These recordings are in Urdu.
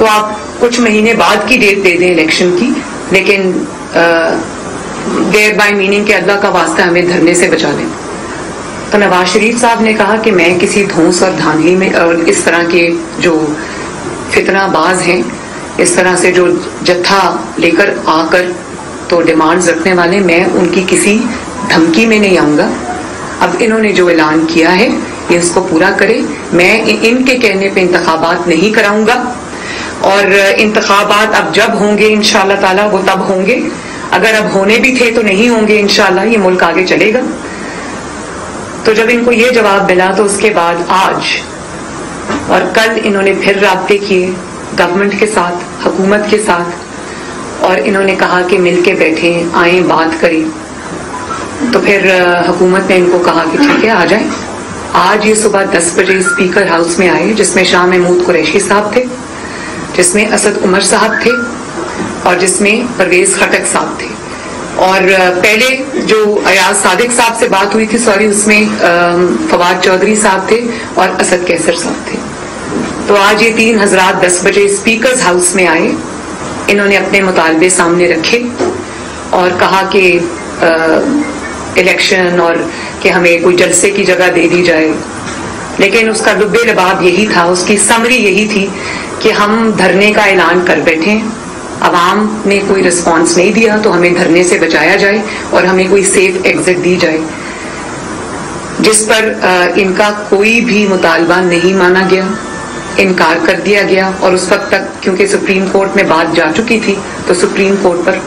تو آپ کچھ مہینے بعد کی ڈیٹ دے دیں الیکشن کی، لیکن دیر بائی میننگ کہ اللہ کا واسطہ ہمیں دھرنے سے بچا لیں۔ تو نواز شریف صاحب نے کہا کہ میں کسی دھونس اور دھاندلی میں اور اس طرح کے جو فتنہ باز ہیں، اس طرح سے جو جتھا لے کر آ کر تو ڈیمانڈز رکھنے والے، میں ان کی کسی دھمکی میں نہیں آؤں گا۔ اب انہوں نے جو اعلان کیا ہے یہ اس کو پورا کرے، میں ان کے کہنے پہ انتخابات نہیں کراؤں گا، اور انتخابات اب جب ہوں گے انشاءاللہ تعالی وہ تب ہوں گے، اگر اب ہونے بھی تھے تو نہیں ہوں گے، انشاءاللہ یہ ملک آگے چلے گا۔ تو جب ان کو یہ جواب ملا تو اس کے بعد آج اور کل انہوں نے پھر رابطے کیے گورنمنٹ کے ساتھ، حکومت کے ساتھ، اور انہوں نے کہا کہ مل کے بیٹھیں، آئیں، بات کریں۔ تو پھر حکومت نے ان کو کہا کہ ٹھیک ہے آ جائیں۔ آج یہ صبح 10 بجے اسپیکر ہاؤس میں آئے، جس میں شاہ محمود قریشی صاحب تھے، جس میں اسد عمر صاحب تھے، اور جس میں پرویز خٹک صاحب تھے، اور پہلے جو ایاز صادق صاحب سے بات ہوئی تھی اس میں فواد چودھری صاحب تھے اور اسد کیسر صاحب تھے۔ تو آج یہ 3 حضرات 10 بجے اسپیکرز ہاؤس میں آئے، انہوں نے اپنے مطالبے سامنے رکھے اور کہا کہ الیکشن اور کہ ہمیں کوئی جلسے کی جگہ دے دی جائے، لیکن اس کا لب لباب یہی تھا، اس کی سمری یہی تھی کہ ہم دھرنے کا اعلان کر بیٹھے، عوام نے کوئی رسپانس نہیں دیا تو ہمیں دھرنے سے بچایا جائے اور ہمیں کوئی سیف ایگزٹ دی جائے، جس پر ان کا کوئی بھی مطالبہ نہیں مانا گیا، انکار کر دیا گیا، اور اس وقت تک کیونکہ سپریم کورٹ میں بات جا چکی تھی تو سپریم کورٹ پر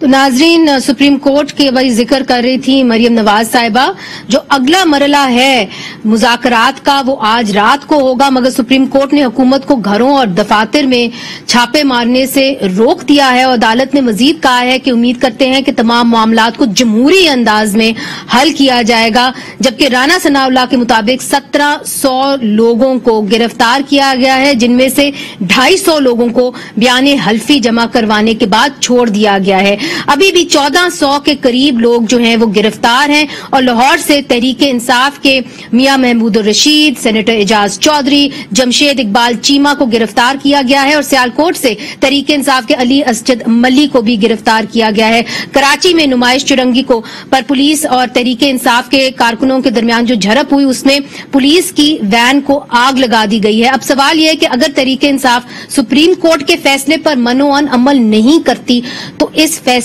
تو ناظرین، سپریم کورٹ کے بھائی ذکر کر رہی تھی مریم نواز صاحبہ، جو اگلا مرحلہ ہے مذاکرات کا وہ آج رات کو ہوگا، مگر سپریم کورٹ نے حکومت کو گھروں اور دفاتر میں چھاپے مارنے سے روک دیا ہے، اور عدالت نے مزید کہا ہے کہ امید کرتے ہیں کہ تمام معاملات کو جمہوری انداز میں حل کیا جائے گا، جبکہ رانا ثناء اللہ کے مطابق 1700 لوگوں کو گرفتار کیا گیا ہے، جن میں سے 250 لوگوں کو بیان حلفی جمع کروانے کے بعد چھوڑ دیا گیا ہے۔ ابھی بھی 1400 کے قریب لوگ جو ہیں وہ گرفتار ہیں، اور لاہور سے تحریک انصاف کے میاں محمود الرشید، سینیٹر اعجاز چودھری، جمشید اقبال چیمہ کو گرفتار کیا گیا ہے، اور سیالکوٹ سے تحریک انصاف کے علی اسجد ملی کو بھی گرفتار کیا گیا ہے۔ کراچی میں نمائش چرنگی کو پر پولیس اور تحریک انصاف کے کارکنوں کے درمیان جو جھڑپ ہوئی اس میں پولیس کی وین کو آگ لگا دی گئی ہے۔ اب سوال یہ ہے کہ اگر تحریک انصاف سپریم کورٹ کے فیصلے پر منوعن عمل نہیں کرتی تو اس فیصلے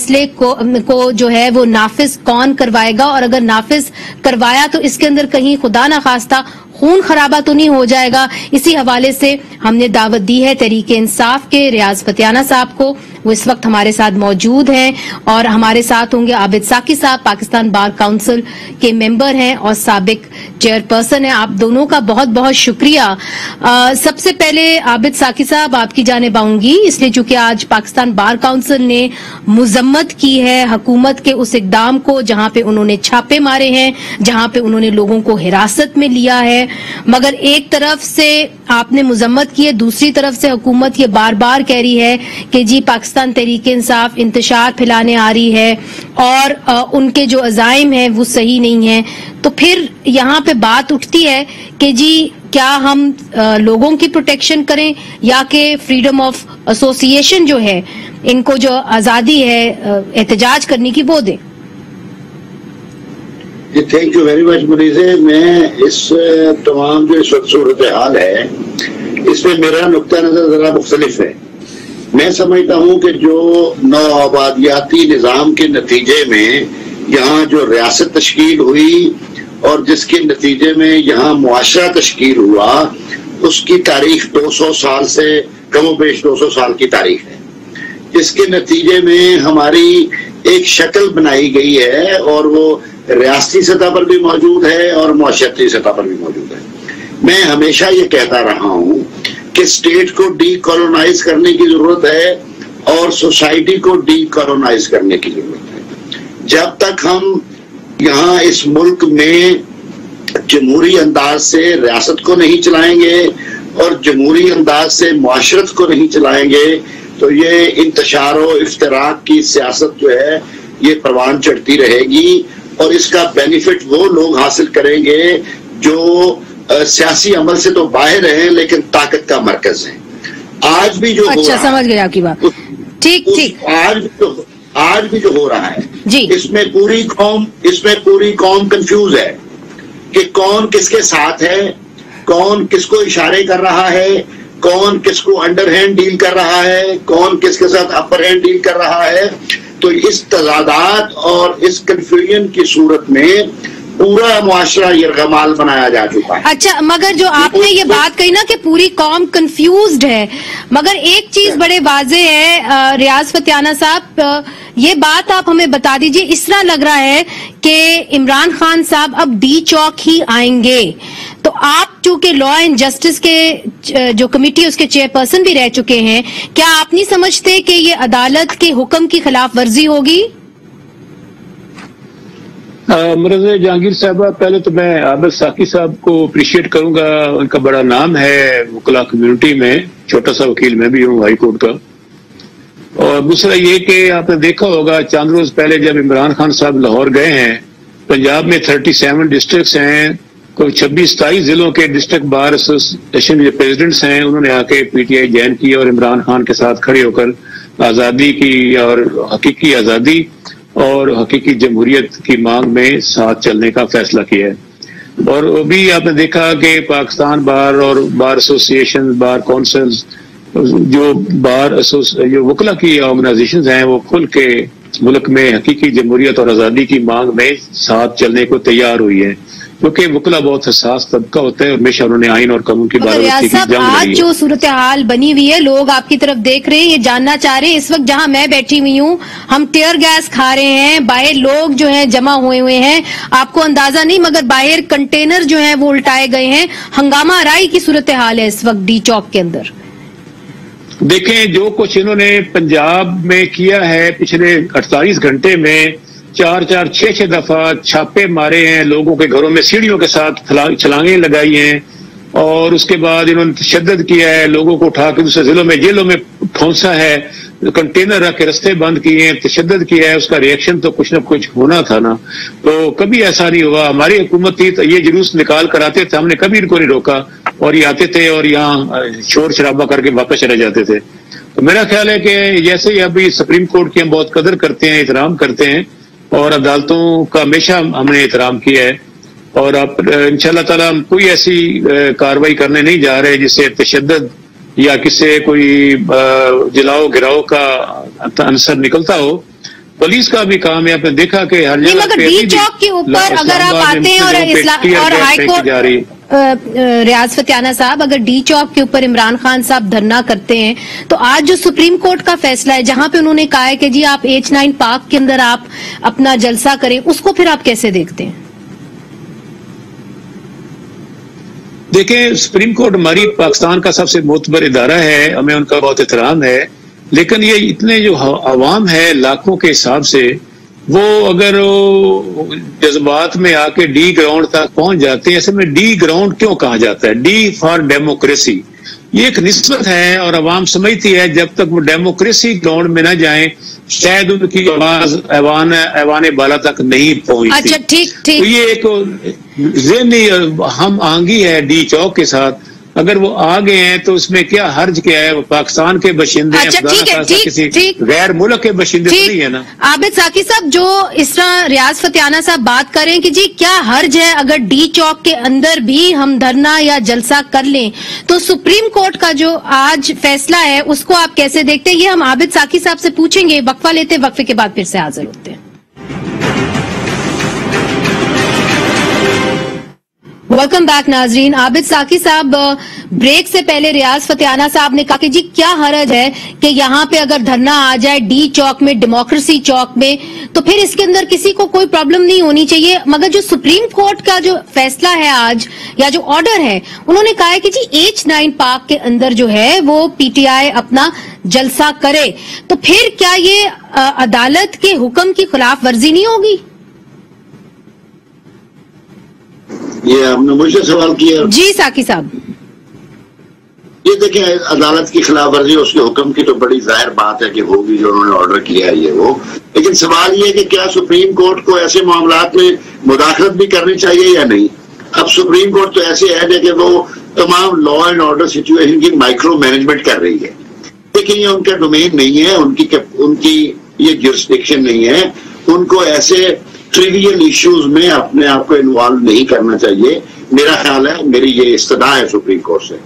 کو جو ہے وہ نافذ کون کروائے گا، اور اگر نافذ کروایا تو اس کے اندر کہیں خدا نخواستہ خون خرابہ تو نہیں ہو جائے گا۔ اسی حوالے سے ہم نے دعوت دی ہے تحریک انصاف کے ریاض فتیانہ صاحب کو، وہ اس وقت ہمارے ساتھ موجود ہیں، اور ہمارے ساتھ ہوں گے عابد ساقی صاحب، پاکستان بار کونسل کے ممبر ہیں اور سابق چیئرپرسن ہیں۔ آپ دونوں کا بہت بہت شکریہ۔ سب سے پہلے عابد ساقی صاحب آپ کی جانب آؤں گی، اس لیے چونکہ آج پاکستان بار کونسل نے مذمت کی ہے حکومت کے اس اقدام کو جہاں پہ انہوں نے چھاپے مارے ہیں، جہاں پہ انہوں نے لوگوں کو حراست میں لیا ہے، مگر ایک طرف سے آپ نے مذمت کی ہے، دوسری طرف سے حکومت یہ بار بار کہہ رہی ہے کہ جی پاکستان تحریک انصاف انتشار پھیلانے آ رہی ہے اور ان کے جو عزائم ہیں وہ صحیح نہیں ہیں۔ تو پھر یہاں پہ بات اٹھتی ہے کہ جی کیا ہم لوگوں کی پروٹیکشن کریں یا کہ فریڈم آف ایسوسیشن جو ہے، ان کو جو آزادی ہے احتجاج کرنے کی وہ دیں؟ جی تھینک یو ویری مچ منیزے۔ میں اس تمام جو اس وقت صورتحال ہے اس میں میرا نقطہ نظر ذرا مختلف ہے۔ میں سمجھتا ہوں کہ جو نوآبادیاتی نظام کے نتیجے میں یہاں جو ریاست تشکیل ہوئی اور جس کے نتیجے میں یہاں معاشرہ تشکیل ہوا، اس کی تاریخ 200 سال سے کم و بیش 200 سال کی تاریخ ہے، جس کے نتیجے میں ہماری ایک شکل بنائی گئی ہے، اور وہ ریاستی سطح پر بھی موجود ہے اور معاشرتی سطح پر بھی موجود ہے۔ میں ہمیشہ یہ کہتا رہا ہوں کہ اسٹیٹ کو ڈی کالونائز کرنے کی ضرورت ہے اور سوسائٹی کو ڈی کالونائز کرنے کی ضرورت ہے۔ جب تک ہم یہاں اس ملک میں جمہوری انداز سے ریاست کو نہیں چلائیں گے اور جمہوری انداز سے معاشرت کو نہیں چلائیں گے تو یہ انتشار و افتراق کی سیاست جو ہے یہ پروان چڑھتی رہے گی، اور اس کا بینیفٹ وہ لوگ حاصل کریں گے جو سیاسی عمل سے تو باہر ہیں لیکن طاقت کا مرکز ہیں۔ آج بھی جو اچھا سمجھ گیا آپ کی بات. ٹھیک ٹھیک. آج بھی جو ہو رہا ہے جی اس میں پوری قوم کنفیوز ہے کہ کون کس کے ساتھ ہے, کون کس کو اشارے کر رہا ہے, کون کس کو انڈر ہینڈ ڈیل کر رہا ہے, کون کس کے ساتھ اپر ہینڈ ڈیل کر رہا ہے. تو اس تضادات اور اس کنفیوژن کی صورت میں پورا معاشرہ یرغمال بنایا جا چکا ہے. اچھا, مگر جو آپ نے یہ بات کہی نا کہ پوری قوم کنفیوزڈ ہے, مگر ایک چیز بڑے واضح ہے ریاض فتیانہ صاحب, یہ بات آپ ہمیں بتا دیجئے. اس طرح لگ رہا ہے کہ عمران خان صاحب اب ڈی چوک ہی آئیں گے, تو آپ چونکہ لا اینڈ جسٹس کے جو کمیٹی اس کے چیئر پرسن بھی رہ چکے ہیں, کیا آپ نہیں سمجھتے کہ یہ عدالت کے حکم کی خلاف ورزی ہوگی؟ مرزا جہانگیر صاحبہ, پہلے تو میں عابد ساقی صاحب کو اپریشیٹ کروں گا, ان کا بڑا نام ہے وکلا کمیونٹی میں, چھوٹا سا وکیل میں بھی ہوں ہائی کورٹ کا. اور دوسرا یہ کہ آپ نے دیکھا ہوگا چند روز پہلے جب عمران خان صاحب لاہور گئے ہیں, پنجاب میں 37 ڈسٹرکٹس ہیں, کوئی 26-27 ضلعوں کے ڈسٹرکٹ بار ایسوسیشن کے پریزیڈنٹس ہیں, انہوں نے آ کے پی ٹی آئی جوائن کیا اور عمران خان کے ساتھ کھڑے ہو کر آزادی کی اور حقیقی آزادی اور حقیقی جمہوریت کی مانگ میں ساتھ چلنے کا فیصلہ کیا ہے. اور ابھی آپ نے دیکھا کہ پاکستان بار اور بار ایسوسیشن, بار کونسلز, جو جو وکلا کی آرگنائزیشنز ہیں, وہ کھل کے ملک میں حقیقی جمہوریت اور آزادی کی مانگ میں ساتھ چلنے کو تیار ہوئی ہے, کیونکہ وکلا بہت حساس طبقہ ہوتا ہے اور ہمیشہ انہوں نے آئین اور قانون کی بارآمدی کی جنگ لڑی ہے. آج جو صورتحال بنی ہوئی ہے, لوگ آپ کی طرف دیکھ رہے ہیں, یہ جاننا چاہ رہے ہیں, اس وقت جہاں میں بیٹھی ہوئی ہوں ہم ٹیئر گیس کھا رہے ہیں, باہر لوگ جو ہیں جمع ہوئے ہیں, آپ کو اندازہ نہیں مگر باہر کنٹینر جو ہیں وہ الٹائے گئے ہیں, ہنگامہ آرائی کی صورتحال ہے اس وقت ڈی چوک کے اندر. دیکھیں جو کچھ انہوں نے پنجاب میں کیا ہے پچھلے 48 گھنٹے میں, 4-6 دفعہ چھاپے مارے ہیں, لوگوں کے گھروں میں سیڑھیوں کے ساتھ چھلانگیں لگائی ہیں, اور اس کے بعد انہوں نے تشدد کیا ہے, لوگوں کو اٹھا کے دوسرے ضلعوں میں جیلوں میں ٹھونسا ہے, کنٹینر رکھ کے رستے بند کیے ہیں, تشدد کیا ہے. اس کا ریئیکشن تو کچھ نہ کچھ ہونا تھا نا, تو کبھی ایسا نہیں ہوا. ہماری حکومت تھی تو یہ جلوس نکال کر آتے تھے, ہم نے کبھی ان کو نہیں روکا, اور یہ آتے تھے اور یہاں شور شرابہ کر کے واپس چلے جاتے تھے. تو میرا خیال ہے کہ جیسے ہی ابھی سپریم کورٹ کی ہم بہت قدر کرتے ہیں, احترام کرتے ہیں, اور عدالتوں کا ہمیشہ ہم نے احترام کیا ہے, اور اب انشاءاللہ تعالیٰ ہم کوئی ایسی کارروائی کرنے نہیں جا رہے جس سے تشدد یا کسی کوئی جلاؤ گراؤ کا عنصر نکلتا ہو. پولیس کا بھی کام ہے, آپ نے دیکھا کہ ہر جگہ مگر ڈی چوک کے اوپر اگر آپ آتے ہیں اور ہائی کورٹ, ریاض فتیانہ صاحب اگر ڈی چوک کے اوپر عمران خان صاحب دھرنا کرتے ہیں, تو آج جو سپریم کورٹ کا فیصلہ ہے جہاں پہ انہوں نے کہا ہے کہ جی آپ H9 پارک کے اندر آپ اپنا جلسہ کریں, اس کو پھر آپ کیسے دیکھتے ہیں؟ دیکھیں سپریم کورٹ ہماری پاکستان کا سب سے معتبر ادارہ ہے, ہمیں ان کا بہت احترام ہے, لیکن یہ اتنے جو عوام ہے لاکھوں کے حساب سے, وہ اگر جذبات میں آ کے ڈی گراؤنڈ تک پہنچ جاتے ہیں. ایسے میں ڈی گراؤنڈ کیوں کہا جاتا ہے؟ ڈی فار ڈیموکریسی, یہ ایک نسبت ہے, اور عوام سمجھتی ہے جب تک وہ ڈیموکریسی گراؤنڈ میں نہ جائیں شاید ان کی آواز ایوان بالا تک نہیں پہنچتی. اچھا ٹھیک ٹھیک. تو یہ ایک ذہنی ہم آہنگی ہے ڈی چوک کے ساتھ. اگر وہ آ گئے ہیں تو اس میں کیا حرج کیا ہے؟ وہ پاکستان کے باشندے ہیں, کسی غیر ملک کے باشندے نہیں ہے نا. عابد ساقی صاحب, جو اس طرح ریاض فتیانہ صاحب بات کریں کہ جی کیا حرج ہے اگر ڈی چوک کے اندر بھی ہم دھرنا یا جلسہ کر لیں, تو سپریم کورٹ کا جو آج فیصلہ ہے اس کو آپ کیسے دیکھتے ہیں؟ یہ ہم عابد ساقی صاحب سے پوچھیں گے, وقفہ لیتے, وقفے کے بعد پھر سے حاضر ہوتے ہیں. ویلکم بیک ناظرین. عابد ساقی صاحب, بریک سے پہلے ریاض فتیانہ صاحب نے کہا کہ جی کیا حرج ہے کہ یہاں پہ اگر دھرنا آ جائے ڈی چوک میں, ڈیموکریسی چوک میں, تو پھر اس کے اندر کسی کو کوئی پرابلم نہیں ہونی چاہیے. مگر جو سپریم کورٹ کا جو فیصلہ ہے آج, یا جو آرڈر ہے, انہوں نے کہا ہے کہ جی H9 پارک کے اندر جو ہے وہ پی ٹی آئی اپنا جلسہ کرے, تو پھر کیا یہ عدالت کے حکم کی خلاف ورزی نہیں ہوگی؟ یہ ہم نے مجھ سے سوال کیا. جی ساقی صاحب, یہ دیکھیں عدالت کی خلاف ورزی اس کے حکم کی تو بڑی ظاہر بات ہے کہ ہوگی, جو انہوں نے آرڈر کیا ہے یہ وہ. لیکن سوال یہ ہے کہ کیا سپریم کورٹ کو ایسے معاملات میں مداخلت بھی کرنی چاہیے یا نہیں؟ اب سپریم کورٹ تو ایسے ہے کہ وہ تمام لا اینڈ آرڈر سچویشن کی مائکرو مینجمنٹ کر رہی ہے، لیکن یہ ان کا ڈومین نہیں ہے، ان کی یہ جورسڈکشن نہیں ہے. ان کو ایسے ٹریویل ایشوز میں اپنے آپ کو انوالو نہیں کرنا چاہیے. میرا خیال ہے، میری یہ استدعا ہے سپریم کورٹ سے.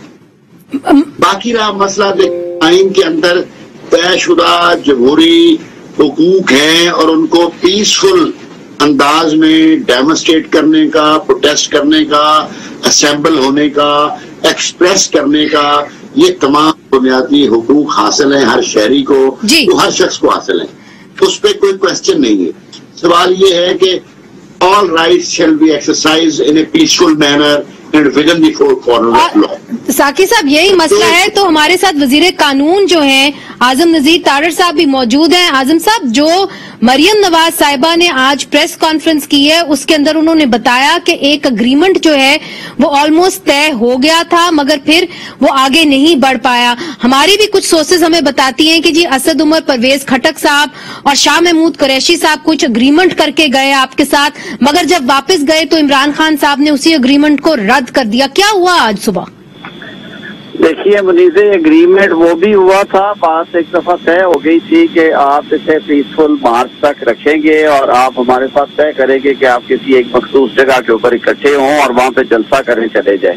باقی رہا مسئلہ آئین کے اندر طے شدہ جمہوری حقوق ہیں اور ان کو پیسفل انداز میں ڈیمونسٹریٹ کرنے کا، پروٹیسٹ کرنے کا، اسمبل ہونے کا، ایکسپریس کرنے کا، یہ تمام بنیادی حقوق حاصل ہیں ہر شہری کو، تو ہر شخص کو حاصل ہیں. اس پہ کوئی کوشچن نہیں ہے. سوال یہ ہے کہ all rights shall be exercised in a peaceful manner and within the four corners of law. ساقی صاحب یہی مسئلہ ہے. تو ہمارے ساتھ وزیر قانون جو ہیں اعظم نذیر تارڑ صاحب بھی موجود ہیں. اعظم صاحب، جو مریم نواز صاحبہ نے آج پریس کانفرنس کی ہے اس کے اندر انہوں نے بتایا کہ ایک اگریمنٹ جو ہے وہ آلموسٹ طے ہو گیا تھا مگر پھر وہ آگے نہیں بڑھ پایا. ہماری بھی کچھ سورسز ہمیں بتاتی ہیں کہ جی اسد عمر پرویز کھٹک صاحب اور شاہ محمود قریشی صاحب کچھ اگریمنٹ کر کے گئے آپ کے ساتھ، مگر جب واپس گئے تو عمران خان صاحب نے اسی اگریمنٹ کو رد کر دیا. کیا ہوا آج صبح؟ دیکھیے منیز، اگریمنٹ وہ بھی ہوا تھا، بات ایک دفعہ طے ہو گئی تھی کہ آپ اسے پیسفل مارچ تک رکھیں گے اور آپ ہمارے ساتھ طے کریں گے کہ آپ کسی ایک مخصوص جگہ کے اوپر اکٹھے ہوں اور وہاں پہ جلسہ کریں چلے جائیں.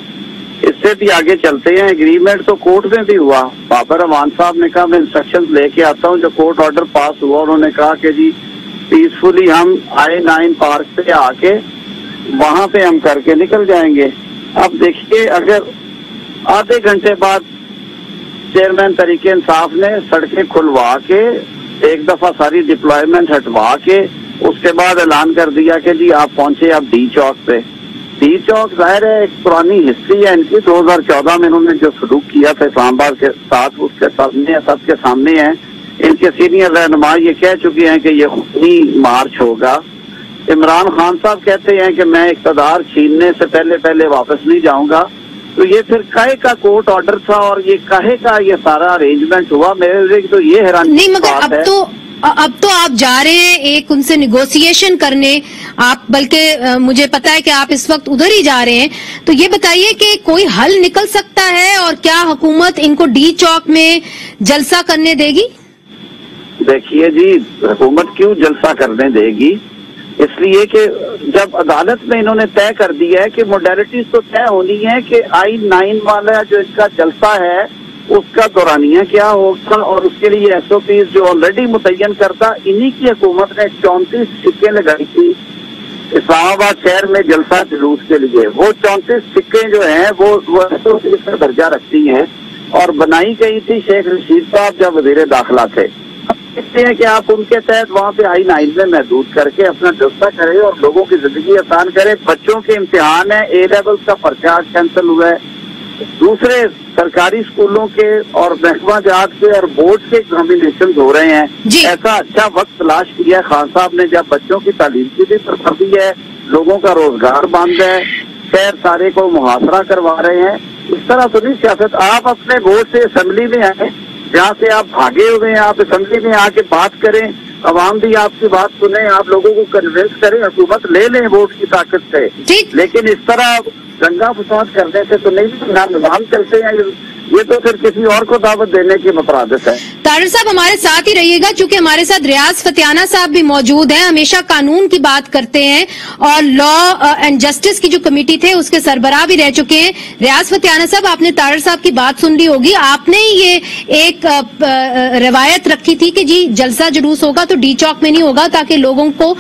اس سے بھی آگے چلتے ہیں. اگریمنٹ تو کورٹ میں بھی ہوا. بابر امان صاحب نے کہا میں انسٹرکشن لے کے آتا ہوں. جو کورٹ آرڈر پاس ہوا انہوں نے کہا کہ جی پیسفلی ہم I-9 پارک پہ آ کے وہاں پہ ہم کر کے نکل جائیں گے. اب دیکھیے، اگر آدھے گھنٹے بعد چیئرمین تحریک انصاف نے سڑکیں کھلوا کے ایک دفعہ ساری ڈپلائمنٹ ہٹوا کے اس کے بعد اعلان کر دیا کہ جی آپ پہنچے اب ڈی چوک پہ. ڈی چوک ظاہر ہے ایک پرانی ہسٹری ہے ان کی. 2014 میں انہوں نے جو سلوک کیا تھا اسلام آباد کے ساتھ اس کے سب کے سامنے ہے. ان کے سینئر رہنما یہ کہہ چکے ہیں کہ یہ خونی مارچ ہوگا. عمران خان صاحب کہتے ہیں کہ میں اقتدار چھیننے سے پہلے واپس نہیں جاؤں گا. تو یہ پھر کاہے کا کورٹ آرڈر تھا اور یہ کاہے کا یہ سارا ارینجمنٹ ہوا؟ میرے لیے تو یہ حیرانی نہیں، مگر اب تو آپ جا رہے ہیں ایک ان سے نیگوسیشن کرنے. آپ بلکہ مجھے پتا ہے کہ آپ اس وقت ادھر ہی جا رہے ہیں. تو یہ بتائیے کہ کوئی حل نکل سکتا ہے اور کیا حکومت ان کو ڈی چوک میں جلسہ کرنے دے گی؟ دیکھیے جی، حکومت کیوں جلسہ کرنے دے گی؟ اس لیے کہ جب عدالت میں انہوں نے طے کر دیا ہے کہ موڈیلٹیز تو طے ہونی ہے کہ I-9 والا جو اس کا جلسہ ہے اس کا دورانیہ کیا ہوگا اور اس کے لیے SOPs جو آلریڈی متعین کرتا. انہی کی حکومت نے 34 سکے لگائی تھی اسلام آباد شہر میں جلسہ جلوس کے لیے. وہ 34 سکے جو ہیں وہ SOPs کا درجہ رکھتی ہیں اور بنائی گئی تھی شیخ رشید صاحب جب وزیر داخلہ تھے. دیکھتے ہیں کہ آپ ان کے تحت وہاں پہ I-9 میں محدود کر کے اپنا جلسہ کریں اور لوگوں کی زندگی آسان کریں. بچوں کے امتحان ہیں، A لیول کا پرچہ کینسل ہوا ہے. دوسرے سرکاری اسکولوں کے اور محکمہ جات کے اور بورڈ کے ایگزامینیشن ہو رہے ہیں. ایسا اچھا وقت تلاش کیا ہے خان صاحب نے جب بچوں کی تعلیم کی بھی پرستی ہے، لوگوں کا روزگار بند ہے، شہر سارے کو محاصرہ کروا رہے ہیں. اس طرح تو نہیں سیاست. آپ اپنے ووٹ سے اسمبلی میں آئیں جہاں سے آپ بھاگے ہوئے ہیں، آپ اسمبلی میں آ کے بات کریں، عوام بھی آپ کی بات سنیں، آپ لوگوں کو کنونس کریں، حکومت لے لیں ووٹ کی طاقت سے. لیکن اس طرح دنگا فساد کرنے سے تو نہیں نہ نظام چلتے ہیں. یہ تو پھر کسی اور کو دعوت دینے کی مترادف ہے. تارڑ صاحب ہمارے ساتھ ہی رہیے گا چونکہ ہمارے ساتھ ریاض فتیانہ صاحب بھی موجود ہیں. ہمیشہ قانون کی بات کرتے ہیں اور لا اینڈ جسٹس کی جو کمیٹی تھے اس کے سربراہ بھی رہ چکے ہیں. ریاض فتیانہ صاحب، آپ نے تارڑ صاحب کی بات سن لی ہوگی. آپ نے یہ ایک روایت رکھی تھی کہ جی جلسہ جلوس ہوگا تو ڈی چوک میں نہیں ہوگا تاکہ لوگوں کو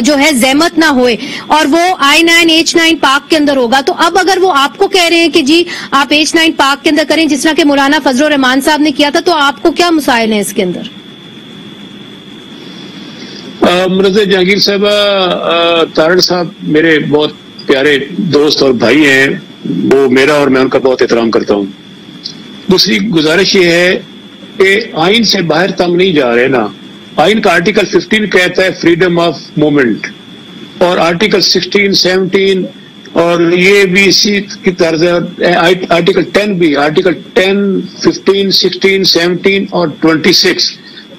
جو ہے زحمت نہ ہوئے، اور وہ I-9 H-9 پارک کے اندر ہوگا. تو اب اگر وہ آپ کو کہہ رہے ہیں کہ جی آپ H-9 پارک کے اندر کریں جس طرح کہ مولانا فضل الرحمان صاحب نے کیا تھا، تو آپ کو کیا مسائل ہیں اس کے اندر؟ مرزا جہانگیر صاحب، تارڑ صاحب میرے بہت پیارے دوست اور بھائی ہیں، وہ میرا اور میں ان کا بہت احترام کرتا ہوں. دوسری گزارش یہ ہے کہ آئین سے باہر تم نہیں جا رہے نا. آئین کا آرٹیکل 15 کہتا ہے فریڈم آف موومنٹ، اور آرٹیکل 16، 17 اور یہ بھی اسی کی طرز ہے. آرٹیکل 10 بھی، آرٹیکل 10، 15، 16، 17 اور 26،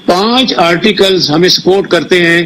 5 آرٹیکلز ہمیں سپورٹ کرتے ہیں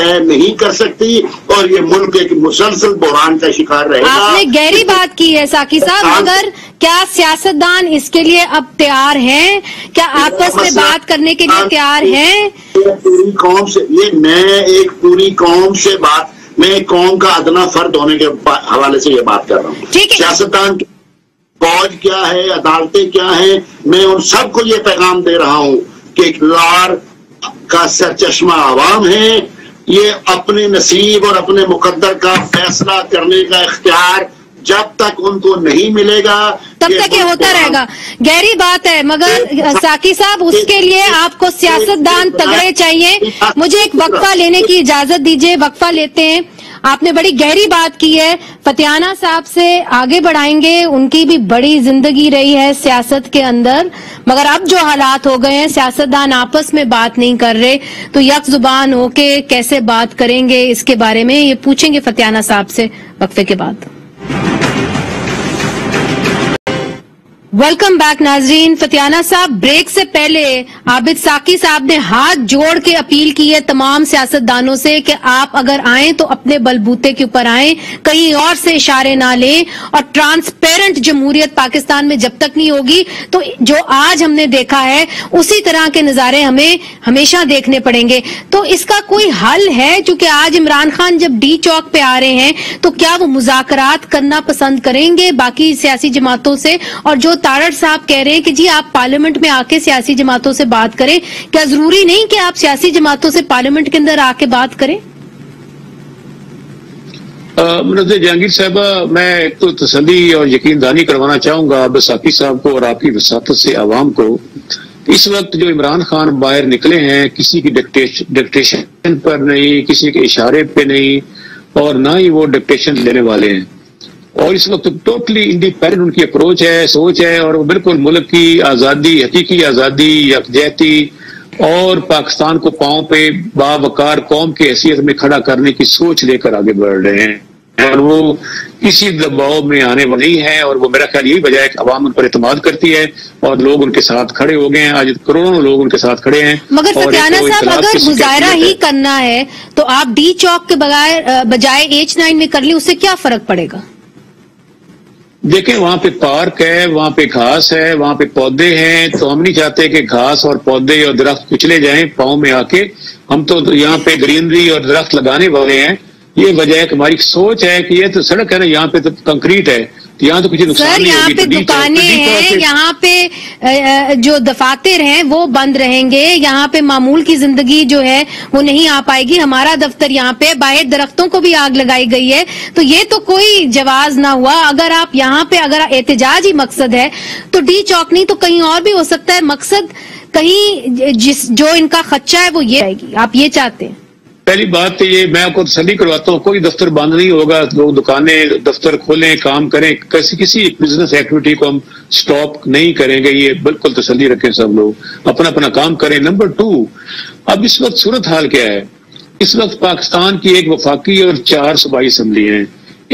طے نہیں کر سکتی اور یہ ملک ایک مسلسل بحران کا شکار رہے گا. آپ نے گہری بات کی ہے ساقی صاحب، مگر کیا سیاستدان اس کے لیے اب تیار ہیں؟ کیا آپس میں بات کرنے کے لیے تیار ہیں؟ پوری قوم سے میں ایک پوری قوم سے میں قوم کا ادنا فرد ہونے کے حوالے سے یہ بات کر رہا ہوں. سیاستدان فوج کیا ہے، عدالتیں کیا ہیں، میں ان سب کو یہ پیغام دے رہا ہوں کہ اقتدار کا سرچشمہ عوام ہے. یہ اپنے نصیب اور اپنے مقدر کا فیصلہ کرنے کا اختیار جب تک ان کو نہیں ملے گا تب تک یہ ہوتا رہے گا. گہری بات ہے، مگر ساقی صاحب اس کے لیے آپ کو سیاستدان تگڑے چاہیے. مجھے ایک وقفہ لینے کی اجازت دیجیے، وقفہ لیتے ہیں. آپ نے بڑی گہری بات کی ہے. فتیانہ صاحب سے آگے بڑھائیں گے، ان کی بھی بڑی زندگی رہی ہے سیاست کے اندر، مگر اب جو حالات ہو گئے ہیں سیاستدان آپس میں بات نہیں کر رہے، تو یک زبان ہو کے کیسے بات کریں گے اس کے بارے میں یہ پوچھیں گے فتیانہ صاحب سے وقفے کے بعد. ویلکم بیک ناظرین. فتیانہ صاحب، بریک سے پہلے عابد ساقی صاحب نے ہاتھ جوڑ کے اپیل کی ہے تمام سیاستدانوں سے کہ آپ اگر آئیں تو اپنے بلبوتے کے اوپر آئیں، کہیں اور سے اشارے نہ لیں، اور ٹرانسپیرنٹ جمہوریت پاکستان میں جب تک نہیں ہوگی تو جو آج ہم نے دیکھا ہے اسی طرح کے نظارے ہمیں ہمیشہ دیکھنے پڑیں گے. تو اس کا کوئی حل ہے؟ چونکہ آج عمران خان جب ڈی چوک پہ آ رہے ہیں تو کیا وہ مذاکرات کرنا پسند کریں گے باقی سیاسی جماعتوں سے؟ اور جو تارڑ صاحب کہہ رہے ہیں کہ جی آپ پارلیمنٹ میں آ کے سیاسی جماعتوں سے بات کریں، کیا ضروری نہیں کہ آپ سیاسی جماعتوں سے پارلیمنٹ کے اندر آ کے بات کریں؟ منظر جہانگیر صاحبہ، میں ایک تو تسلی اور یقین دہانی کروانا چاہوں گا عابد ساقی صاحب کو اور آپ کی وساطت سے عوام کو. اس وقت جو عمران خان باہر نکلے ہیں کسی کی ڈکٹیشن پر نہیں، کسی کے اشارے پہ نہیں، اور نہ ہی وہ ڈکٹیشن لینے والے ہیں. اور اس وقت ٹوٹلی انڈیپینڈنٹ ان کی اپروچ ہے، سوچ ہے، اور وہ بالکل ملک کی آزادی، حقیقی آزادی، یکجہتی اور پاکستان کو پاؤں پہ باوقار قوم کی حیثیت میں کھڑا کرنے کی سوچ لے کر آگے بڑھ رہے ہیں. اور وہ کسی دباؤ میں آنے والی نہیں ہے، اور وہ میرا خیال یہی وجہ ہے کہ عوام ان پر اعتماد کرتی ہے اور لوگ ان کے ساتھ کھڑے ہو گئے ہیں. آج کروڑوں لوگ ان کے ساتھ کھڑے ہیں. مگر فتیانہ صاحب، اگر مظاہرہ ہی کرنا ہے تو آپ ڈی چوک کے بجائے H9 میں کر لیں، اس سے کیا فرق پڑے گا؟ دیکھیں، وہاں پہ پارک ہے، وہاں پہ گھاس ہے، وہاں پہ پودے ہیں، تو ہم نہیں چاہتے کہ گھاس اور پودے اور درخت کچلے جائیں پاؤں میں آ کے. ہم تو یہاں پہ گرینری اور درخت لگانے والے ہیں. یہ وجہ ہے کہ ہماری سوچ ہے کہ یہ تو سڑک ہے نا، یہاں پہ تو کنکریٹ ہے، یہاں تو کچھ نقصان نہیں ہوگی. یہاں پہ دکانیں ہیں، یہاں پہ جو دفاتر ہیں وہ بند رہیں گے، یہاں پہ معمول کی زندگی جو ہے وہ نہیں آ پائے گی. ہمارا دفتر یہاں پہ، باہر درختوں کو بھی آگ لگائی گئی ہے، تو یہ تو کوئی جواز نہ ہوا. اگر آپ یہاں پہ اگر احتجاج ہی مقصد ہے تو ڈی چوک نہیں تو کہیں اور بھی ہو سکتا ہے. مقصد کہیں جو ان کا خدشہ ہے وہ یہ ہے گی، آپ یہ چاہتے ہیں؟ پہلی بات تو یہ میں آپ کو تسلی کرواتا ہوں، کوئی دفتر بند نہیں ہوگا. لوگ دکانیں دفتر کھولیں، کام کریں، کسی بزنس ایکٹیویٹی کو ہم سٹاپ نہیں کریں گے. یہ بالکل تسلی رکھیں، سب لوگ اپنا اپنا کام کریں. نمبر 2، اب اس وقت صورتحال کیا ہے؟ اس وقت پاکستان کی ایک وفاقی اور 4 صوبائی اسمبلی ہیں.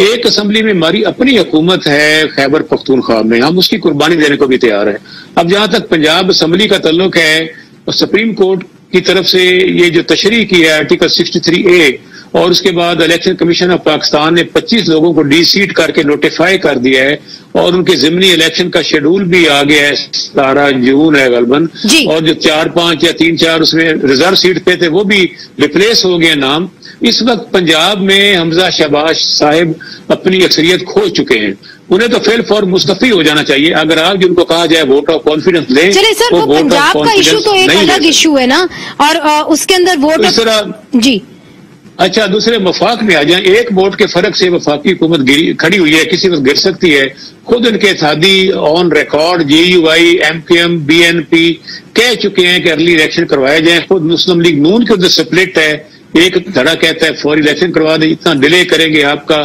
ایک اسمبلی میں ہماری اپنی حکومت ہے خیبر پختونخوا میں، ہم اس کی قربانی دینے کو بھی تیار ہیں. اب جہاں تک پنجاب اسمبلی کا تعلق ہے، سپریم کورٹ کی طرف سے یہ جو تشریح کی ہے آرٹیکل 63A، اور اس کے بعد الیکشن کمیشن آف پاکستان نے 25 لوگوں کو ڈی سیٹ کر کے نوٹیفائی کر دیا ہے، اور ان کے ضمنی الیکشن کا شیڈول بھی آ گیا ہے، 17 جون ہے غالباً. اور جو 4-5 یا 3-4 اس میں ریزرو سیٹ پہ تھے وہ بھی ریپلیس ہو گئے نام. اس وقت پنجاب میں حمزہ شہباز صاحب اپنی اکثریت کھو چکے ہیں. انہیں تو فیل فور مستعفی ہو جانا چاہیے. اگر آپ جن کو کہا جائے ووٹ آف کانفیڈنس لیں، چلے سر، وہ پنجاب کا ایشو تو ایک الگ ایشو ہے نا، اور اس کے اندر ووٹ جی اچھا دوسرے وفاق میں آ جائیں. ایک ووٹ کے فرق سے وفاقی حکومت کھڑی ہوئی ہے، کسی وقت گر سکتی ہے. خود ان کے اتحادی on record JUI MKM BNP کہہ چکے ہیں کہ ارلی الیکشن کروائے جائیں. خود مسلم لیگ نون کے اندر سپلٹ ہے، ایک دھڑا کہتا ہے فوری الیکشن کروا دیں، اتنا ڈیلے کریں گے آپ کا